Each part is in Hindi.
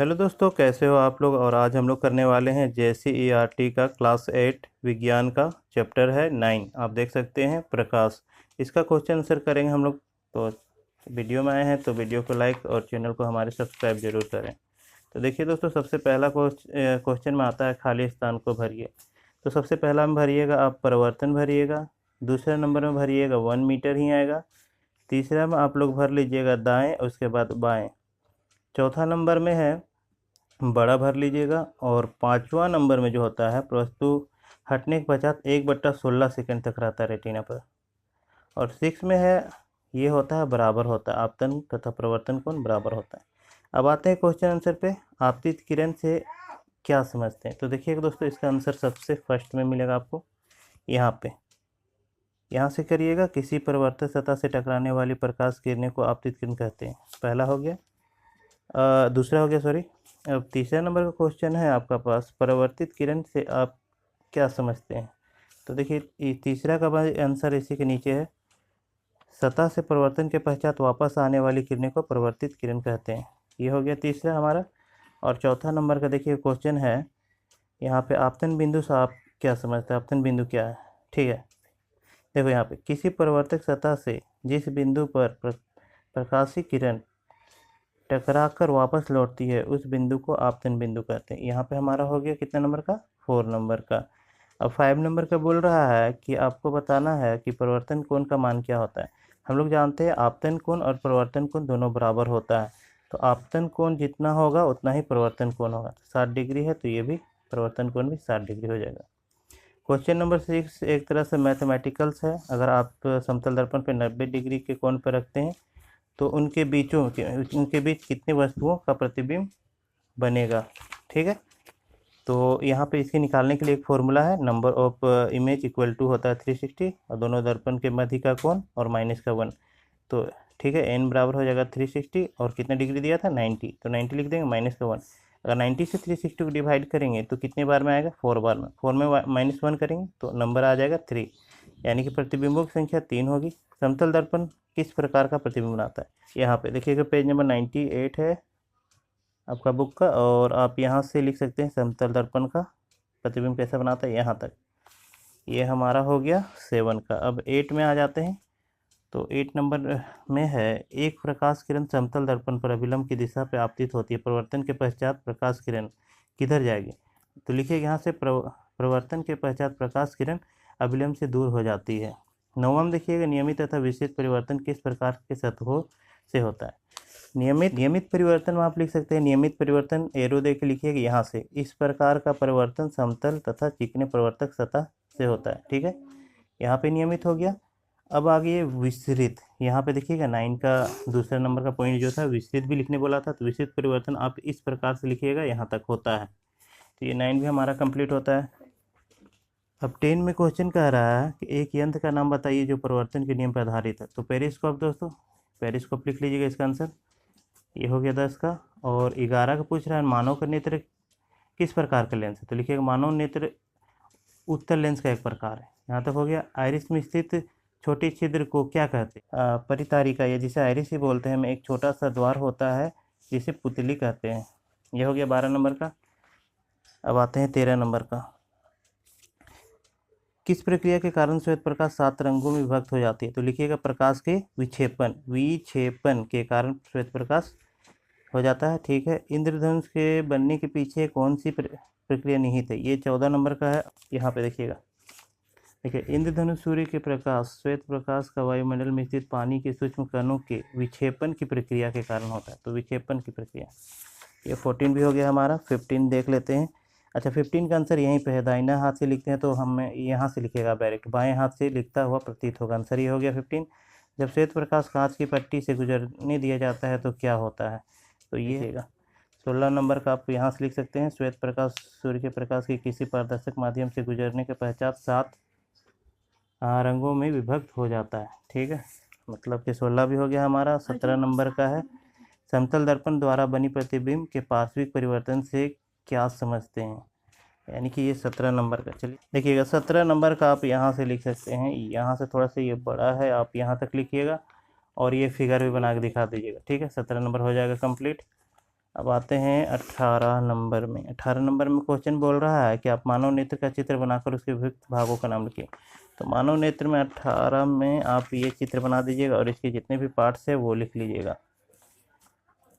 हेलो दोस्तों, कैसे हो आप लोग। और आज हम लोग करने वाले हैं JCERT का क्लास 8 विज्ञान का चैप्टर है 9। आप देख सकते हैं प्रकाश। इसका क्वेश्चन आंसर करेंगे हम लोग। तो वीडियो में आए हैं तो वीडियो को लाइक और चैनल को हमारे सब्सक्राइब जरूर करें। तो देखिए दोस्तों, सबसे पहला क्वेश्चन में आता है खाली स्थान को भरिए। तो सबसे पहला में भरिएगा आप परिवर्तन भरिएगा। दूसरे नंबर में भरिएगा 1 मीटर ही आएगा। तीसरा में आप लोग भर लीजिएगा दाएँ, उसके बाद बाएँ। चौथा नंबर में है बड़ा भर लीजिएगा। और पांचवा नंबर में जो होता है वस्तु हटने के पश्चात 1/16 सेकंड तक रहता है रेटिना पर। और 6 में है ये होता है बराबर होता है, आपतन तथा प्रवर्तन कोण बराबर होता है। अब आते हैं क्वेश्चन आंसर पे। आपतित किरण से क्या समझते हैं। तो देखिएगा दोस्तों, इसका आंसर सबसे फर्स्ट में मिलेगा आपको यहाँ पे। यहाँ से करिएगा, किसी परिवर्तित सतह से टकराने वाली प्रकाश किरणें को आपतित किरण कहते हैं। पहला हो गया, दूसरा हो गया सॉरी। अब तीसरा नंबर का क्वेश्चन है आपका पास, परावर्तित किरण से आप क्या समझते हैं। तो देखिए तीसरा का आंसर इसी के नीचे है। सतह से परिवर्तन के पश्चात वापस आने वाली किरणें को परावर्तित किरण कहते हैं। ये हो गया तीसरा हमारा। और चौथा नंबर का देखिए क्वेश्चन है यहाँ पे, आपतन बिंदु से आप क्या समझते हैं। आपतन बिंदु क्या है, ठीक है। देखो यहाँ पे, किसी परिवर्तक सतह से जिस बिंदु पर प्रकाशीय किरण टकरा कर वापस लौटती है उस बिंदु को आपतन बिंदु कहते हैं। यहाँ पे हमारा हो गया कितने नंबर का, 4 नंबर का। अब 5 नंबर का बोल रहा है कि आपको बताना है कि परिवर्तन कोण का मान क्या होता है। हम लोग जानते हैं आपतन कोण और परिवर्तन कोण दोनों बराबर होता है। तो आपतन कोण जितना होगा उतना ही परिवर्तन कोण होगा। 60 डिग्री है तो ये भी परिवर्तन कोण भी 60 डिग्री हो जाएगा। क्वेश्चन नंबर 6 एक तरह से मैथमेटिकल्स है। अगर आप समतल दर्पण पे 90 डिग्री के कोण पर रखते हैं तो उनके बीच कितनी वस्तुओं का प्रतिबिंब बनेगा, ठीक है। तो यहाँ पे इसके निकालने के लिए एक फॉर्मूला है, number of image equal to होता है 360 और दोनों दर्पण के मध्य का कोण और माइनस का 1। तो ठीक है, n बराबर हो जाएगा 360 और कितना डिग्री दिया था 90, तो 90 लिख देंगे माइनस का 1। अगर 90 से 360 को डिवाइड करेंगे तो कितने बार में आएगा, 4 बार में। 4 में -1 करेंगे तो नंबर आ जाएगा 3, यानी कि प्रतिबिंबों की संख्या 3 होगी। समतल दर्पण किस प्रकार का प्रतिबिंब बनाता है। यहाँ पे देखिएगा पेज नंबर 98 है आपका बुक का, और आप यहाँ से लिख सकते हैं समतल दर्पण का प्रतिबिंब कैसा बनाता है यहाँ तक। ये हमारा हो गया 7 का। अब 8 में आ जाते हैं। तो 8 नंबर में है, एक प्रकाश किरण समतल दर्पण पर अभिलंब की दिशा पर आपतित होती है, परिवर्तन के पश्चात प्रकाश किरण किधर जाएगी। तो लिखिए यहाँ से परिवर्तन के पश्चात प्रकाश किरण अभिलंब से दूर हो जाती है। 9वां देखिएगा, नियमित तथा विस्तृत परिवर्तन किस प्रकार के सतहों से होता है। नियमित परिवर्तन में आप लिख सकते हैं, नियमित परिवर्तन एरो दे के लिखिएगा यहाँ से, इस प्रकार का परिवर्तन समतल तथा चिकने परिवर्तक सतह से होता है, ठीक है। यहाँ पे नियमित हो गया। अब आगे विस्तृत, यहाँ पे देखिएगा 9 का दूसरा नंबर का पॉइंट जो था विस्तृत भी लिखने बोला था। तो विस्तृत परिवर्तन आप इस प्रकार से लिखिएगा, यहाँ तक होता है। तो ये 9 भी हमारा कंप्लीट होता है। अब 10 में क्वेश्चन कह रहा है कि एक यंत्र का नाम बताइए जो परिवर्तन के नियम पर आधारित है। तो पेरिस्कोप दोस्तों, पेरिस्कोप लिख लीजिएगा इसका आंसर। ये हो गया 10 का। और 11 का पूछ रहा है, मानव का नेत्र किस प्रकार का लेंस है। तो लिखिएगा मानव नेत्र उत्तल लेंस का एक प्रकार है। यहाँ तक हो गया। आइरिस में स्थित छोटे छिद्र को क्या कहते हैं। परितारिका, या जिसे आइरिस ही बोलते हैं, में एक छोटा सा द्वार होता है जिसे पुतली कहते हैं। यह हो गया 12 नंबर का। अब आते हैं 13 नंबर का। किस प्रक्रिया के कारण श्वेत प्रकाश 7 रंगों में विभक्त हो जाती है। तो लिखिएगा प्रकाश के विक्षेपण के कारण श्वेत प्रकाश हो जाता है, ठीक है। इंद्रधनुष के बनने के पीछे कौन सी प्रक्रिया निहित है। ये 14 नंबर का है। यहाँ पे देखिएगा, देखिए इंद्रधनुष सूर्य के प्रकाश श्वेत प्रकाश का वायुमंडल में स्थित पानी के सूक्ष्म कणों के विक्षेपण की प्रक्रिया के कारण होता है। तो विक्षेपण की प्रक्रिया। ये 14 भी हो गया हमारा। 15 देख लेते हैं। अच्छा, 15 का आंसर यहीं पे है। दाहिना हाथ से लिखते हैं तो हमें यहाँ से लिखेगा डायरेक्ट, बाएं हाथ से लिखता हुआ प्रतीत होगा। आंसर ये हो गया 15। जब श्वेत प्रकाश कांच की पट्टी से गुजरने दिया जाता है तो क्या होता है। तो ये रहेगा 16 नंबर का। आप यहाँ से लिख सकते हैं, श्वेत प्रकाश सूर्य के प्रकाश के किसी पारदर्शक माध्यम से गुजरने के पश्चात 7 रंगों में विभक्त हो जाता है, ठीक है। मतलब कि 16 भी हो गया हमारा। 17 नंबर का है, समतल दर्पण द्वारा बनी प्रतिबिंब के पार्श्विक परिवर्तन से क्या समझते हैं। यानी कि ये 17 नंबर का। चलिए देखिएगा 17 नंबर का आप यहाँ से लिख सकते हैं। यहाँ से थोड़ा सा ये बड़ा है, आप यहाँ तक लिखिएगा और ये फिगर भी बना के दिखा दीजिएगा, ठीक है। 17 नंबर हो जाएगा कंप्लीट। अब आते हैं 18 नंबर में। 18 नंबर में क्वेश्चन बोल रहा है कि आप मानव नेत्र का चित्र बनाकर उसके विभिन्न भागों का नाम लिखिए। तो मानव नेत्र में 18 में आप ये चित्र बना दीजिएगा और इसके जितने भी पार्ट्स है वो लिख लीजिएगा।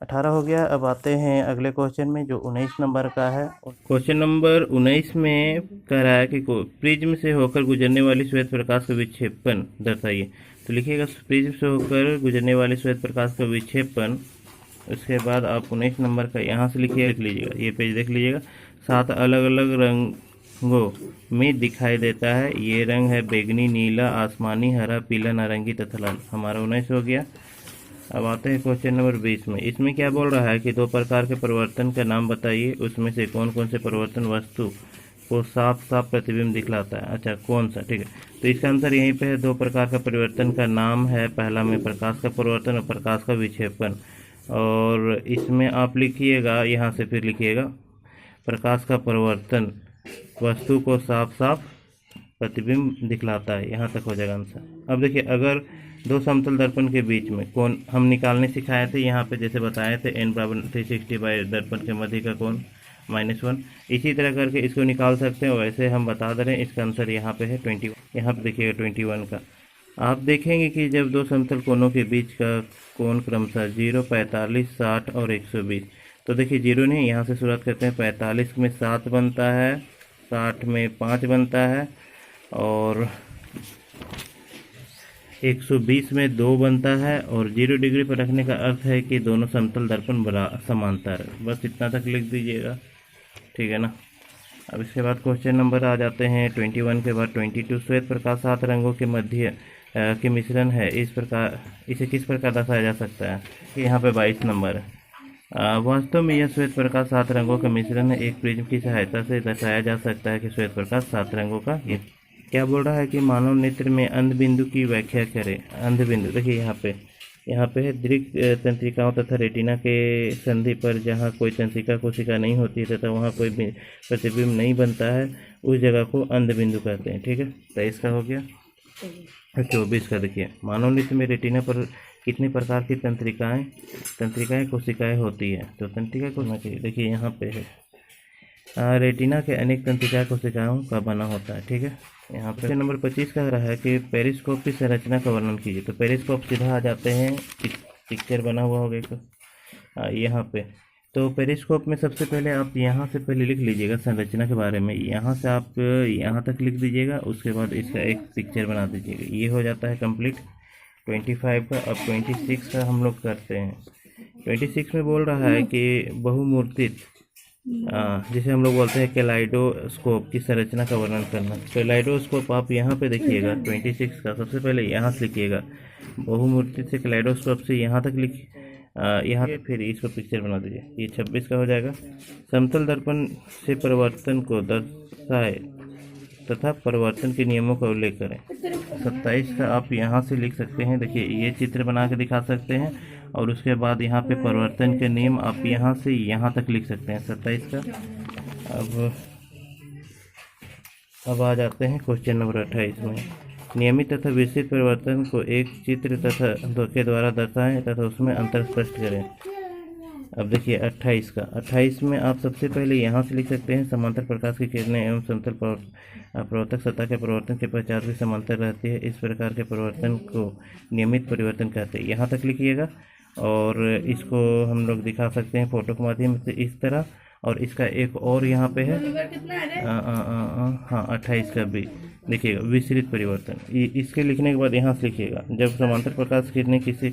18 हो गया। अब आते हैं अगले क्वेश्चन में जो 19 नंबर का है। क्वेश्चन नंबर 19 में कह रहा है कि प्रिज्म से होकर गुजरने वाली श्वेत प्रकाश का विक्षेपण दर्शाइए। तो लिखिएगा प्रिज्म से होकर गुजरने वाली श्वेत प्रकाश का विक्षेपण। उसके बाद आप 19 नंबर का यहाँ से लिख लीजिएगा। ये पेज देख लीजिएगा। 7 अलग अलग रंगों में दिखाई देता है। ये रंग है बैगनी, नीला, आसमानी, हरा, पीला, नारंगी तथा लाल। हमारा 19 हो गया। अब आते हैं क्वेश्चन नंबर 20 में। इसमें क्या बोल रहा है कि 2 प्रकार के परिवर्तन का नाम बताइए, उसमें से कौन कौन से परिवर्तन वस्तु को साफ साफ प्रतिबिंब दिखलाता है। अच्छा, कौन सा, ठीक है। तो इसका आंसर यहीं पे है। 2 प्रकार का परिवर्तन का नाम है। पहला में प्रकाश का परिवर्तन और प्रकाश का विक्षेपण। और इसमें आप लिखिएगा, यहाँ से फिर लिखिएगा प्रकाश का परिवर्तन वस्तु को साफ साफ प्रतिबिंब दिखलाता है। यहाँ तक हो जाएगा आंसर। अब देखिए, अगर 2 समतल दर्पण के बीच में कोण हम निकालने सिखाए थे, यहाँ पे जैसे बताए थे n बराबर 360 बाई दर्पण के मध्य का कोण -1। इसी तरह करके इसको निकाल सकते हैं। वैसे हम बता दे रहे हैं, इसका आंसर यहाँ पे है 21। यहाँ पे देखिएगा 21 का। आप देखेंगे कि जब 2 समतल कोणों के बीच का कोण क्रमशः 0, 45, 60 और 120। तो देखिए 0 नहीं, यहाँ से शुरुआत करते हैं। 45 में 7 बनता है, 60 में 5 बनता है और 120 में 2 बनता है। और 0 डिग्री पर रखने का अर्थ है कि दोनों समतल दर्पण समांतर है। बस इतना तक लिख दीजिएगा, ठीक है ना। अब इसके बाद क्वेश्चन नंबर आ जाते हैं 21 के बाद 22। श्वेत प्रकाश 7 रंगों के मध्य के मिश्रण है। इसे किस प्रकार दर्शाया जा सकता है। यहाँ पे 22 नंबर है। वास्तव में यह श्वेत प्रकाश 7 रंगों का मिश्रण है। एक प्रिज्म की सहायता से दर्शाया जा सकता है कि श्वेत प्रकाश 7 रंगों का। ये क्या बोल रहा है कि मानव नेत्र में अंध बिंदु की व्याख्या करें। अंध बिंदु देखिए यहाँ पे है दृक तंत्रिकाओं तथा रेटिना के संधि पर जहाँ कोई तंत्रिका कोशिका नहीं होती है तथा वहाँ कोई प्रतिबिंब नहीं बनता है, उस जगह को अंध बिंदु कहते हैं, ठीक है। 23 का हो गया। 24 का देखिए, मानव नेत्र में रेटिना पर कितने प्रकार की तंत्रिकाएं कोशिकाएं होती है। तो तंत्रिका कोशिकाएं देखिए यहाँ पे है। रेटिना के अनेक तंत्रिका कोशिकाओं का बना होता है, ठीक है। यहाँ पे नंबर 25 कह रहा है कि पेरिस्कोप की संरचना का वर्णन कीजिए। तो पेरिस्कोप सीधा आ जाते हैं, पिक्चर बना हुआ होगा एक यहाँ पे। तो पेरिस्कोप में सबसे पहले आप यहाँ से पहले लिख लीजिएगा संरचना के बारे में। यहाँ से आप यहाँ तक लिख दीजिएगा, उसके बाद इसका एक पिक्चर बना दीजिएगा। ये हो जाता है कंप्लीट 25 का। अब 26 का हम लोग करते हैं। 26 में बोल रहा है कि बहुमूर्तित जिसे हम लोग बोलते हैं कैलाइडोस्कोप की संरचना का वर्णन करना। कैलाइडोस्कोप आप यहाँ पे देखिएगा 26 का। सबसे पहले यहाँ से लिखिएगा बहुमूर्तित से कैलाइडोस्कोप से यहाँ तक यहाँ फिर इसको पिक्चर बना दीजिए। ये 26 का हो जाएगा। समतल दर्पण से परिवर्तन को दर्शाए तथा परिवर्तन के नियमों का उल्लेख करें। 27 का आप यहाँ से लिख सकते हैं। देखिए ये चित्र बना के दिखा सकते हैं और उसके बाद यहाँ पे परिवर्तन के नियम आप यहाँ से यहाँ तक लिख सकते हैं 27 का। अब आ जाते हैं क्वेश्चन नंबर 28 में। नियमित तथा विस्तृत परिवर्तन को एक चित्र तथा के द्वारा दर्शाएं तथा उसमें अंतर स्पष्ट करें। अब देखिए 28 का। 28 में आप सबसे पहले यहाँ से लिख सकते हैं समांतर प्रकाश की किरणें एवं समतल प्रवर्तक सतह के परिवर्तन के पश्चात भी समांतर रहती है। इस प्रकार के परिवर्तन को नियमित परिवर्तन कहते हैं। यहाँ तक लिखिएगा और इसको हम लोग दिखा सकते हैं फोटो के माध्यम से इस तरह। और इसका एक और यहाँ पे है हाँ 28 का भी देखिएगा विस्तृत परिवर्तन। इसके लिखने के बाद यहाँ से लिखिएगा जब समांतर प्रकाश किरणें किसी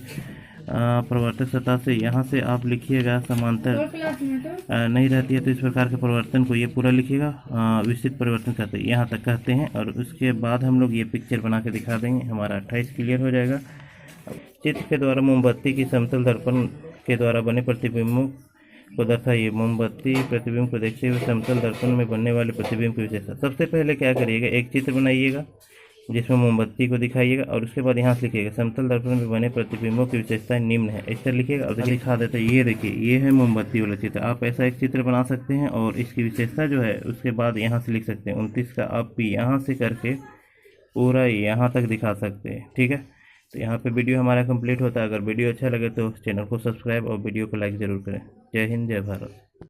परिवर्तक सतह से यहाँ से आप लिखिएगा समांतर नहीं रहती है तो इस प्रकार के परिवर्तन को ये पूरा लिखिएगा विस्तृत परिवर्तन कहते हैं। यहाँ तक कहते हैं और उसके बाद हम लोग ये पिक्चर बना के दिखा देंगे। हमारा 28 क्लियर हो जाएगा। चित्र के द्वारा मोमबत्ती की समतल दर्पण के द्वारा बने प्रतिबिंबों को दर्शाइए। मोमबत्ती प्रतिबिंब को देखते हुए समतल दर्पण में बनने वाले प्रतिबिंब की विशेषता। सबसे पहले क्या करिएगा, एक चित्र बनाइएगा जिसमें मोमबत्ती को दिखाइएगा और उसके बाद यहाँ से लिखिएगा समतल दर्पण में बने प्रतिबिंबों की विशेषताएं निम्न है। इस तरह लिखिएगा और दिखा देते हैं। ये देखिए ये है मोमबत्ती वाला चित्र। आप ऐसा एक चित्र बना सकते हैं और इसकी विशेषता जो है उसके बाद यहाँ से लिख सकते हैं। 29 का आप यहाँ से करके पूरा यहाँ तक दिखा सकते हैं, ठीक है। तो यहाँ पे वीडियो हमारा कंप्लीट होता है। अगर वीडियो अच्छा लगे तो चैनल को सब्सक्राइब और वीडियो को लाइक ज़रूर करें। जय हिंद, जय भारत।